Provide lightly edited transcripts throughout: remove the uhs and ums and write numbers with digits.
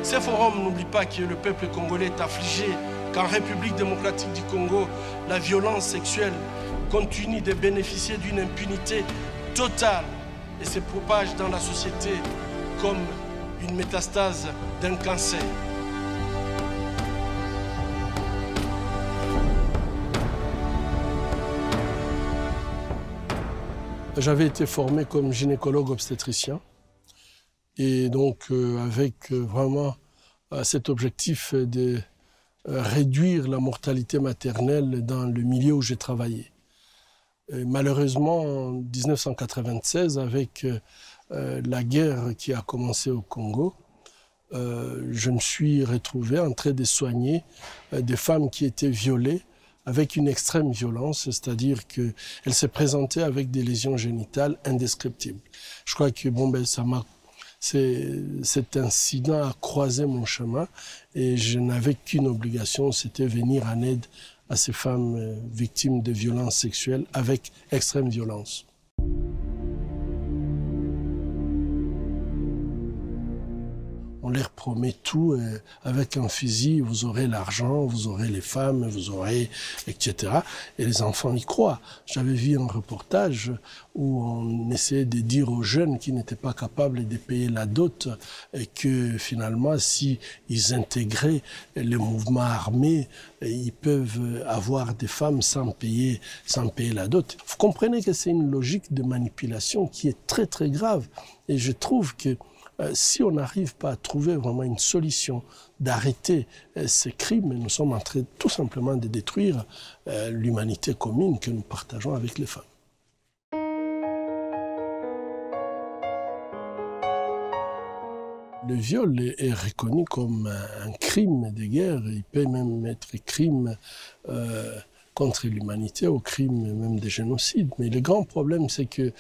Ces forums n'oublient pas que le peuple congolais est affligé, qu'en République démocratique du Congo, la violence sexuelle continue de bénéficier d'une impunité totale et se propage dans la société comme une métastase d'un cancer. J'avais été formé comme gynécologue obstétricien et donc avec vraiment cet objectif de réduire la mortalité maternelle dans le milieu où j'ai travaillé. Et malheureusement, en 1996, avec la guerre qui a commencé au Congo, je me suis retrouvé en train de soigner des femmes qui étaient violées avec une extrême violence, c'est-à-dire qu'elles se présentaient avec des lésions génitales indescriptibles. Je crois que cet incident a croisé mon chemin et je n'avais qu'une obligation, c'était venir en aide à ces femmes victimes de violences sexuelles avec extrême violence. On leur promet tout, avec un fusil, vous aurez l'argent, vous aurez les femmes, vous aurez, etc. Et les enfants y croient. J'avais vu un reportage où on essayait de dire aux jeunes qui n'étaient pas capables de payer la dot et que finalement, si ils intégraient les mouvements armés, ils peuvent avoir des femmes sans payer la dot. Vous comprenez que c'est une logique de manipulation qui est très très grave. Et je trouve que si on n'arrive pas à trouver vraiment une solution d'arrêter ces crimes, nous sommes en train tout simplement de détruire l'humanité commune que nous partageons avec les femmes. Le viol est reconnu comme un crime de guerre. Il peut même être crime contre l'humanité, au crime même de génocide. Mais le grand problème, c'est que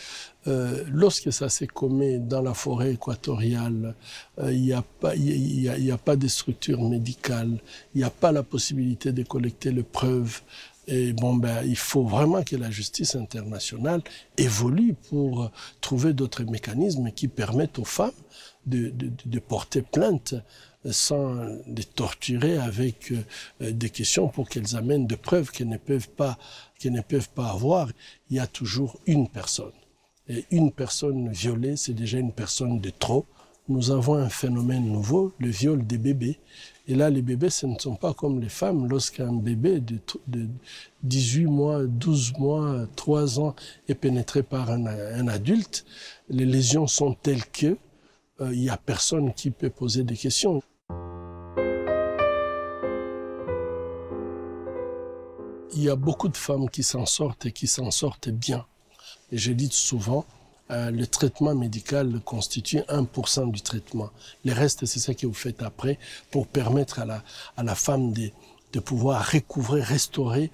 lorsque ça se commet dans la forêt équatoriale, il n'y a pas de structure médicale, il n'y a pas la possibilité de collecter les preuves. Et il faut vraiment que la justice internationale évolue pour trouver d'autres mécanismes qui permettent aux femmes de porter plainte sans les torturer avec des questions pour qu'elles amènent des preuves qu'elles ne peuvent pas avoir. Il y a toujours une personne. Et une personne violée, c'est déjà une personne de trop. Nous avons un phénomène nouveau, le viol des bébés. Et là, les bébés, ce ne sont pas comme les femmes. Lorsqu'un bébé de 18 mois, 12 mois, 3 ans est pénétré par un adulte, les lésions sont telles que il n'y a personne qui peut poser des questions. Il y a beaucoup de femmes qui s'en sortent et qui s'en sortent bien. Et je dis souvent, le traitement médical constitue 1% du traitement. Le reste, c'est ce que vous faites après pour permettre à la femme de pouvoir recouvrer, restaurer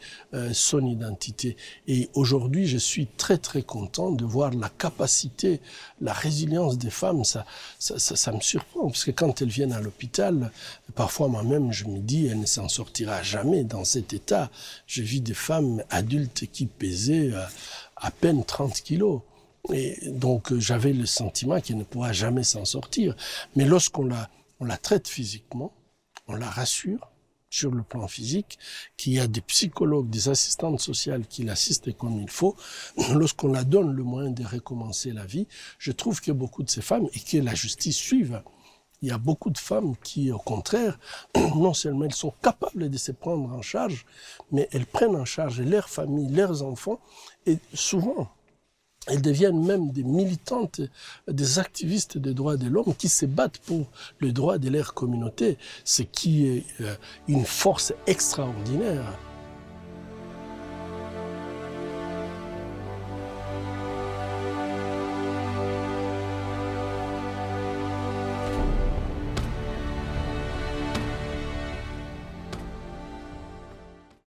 son identité. Et aujourd'hui, je suis très très content de voir la capacité, la résilience des femmes. Ça me surprend, parce que quand elles viennent à l'hôpital, parfois moi-même je me dis, elle ne s'en sortira jamais dans cet état. J'ai vu des femmes adultes qui pesaient à peine 30 kilos. Et donc j'avais le sentiment qu'elle ne pourra jamais s'en sortir. Mais lorsqu'on la traite physiquement, on la rassure sur le plan physique, qu'il y a des psychologues, des assistantes sociales qui l'assistent comme il faut, lorsqu'on la donne le moyen de recommencer la vie, je trouve que beaucoup de ces femmes, et que la justice suive, il y a beaucoup de femmes qui, au contraire, non seulement elles sont capables de se prendre en charge, mais elles prennent en charge leurs familles, leurs enfants, et souvent, elles deviennent même des militantes, des activistes des droits de l'homme qui se battent pour le droit de leur communauté, ce qui est une force extraordinaire.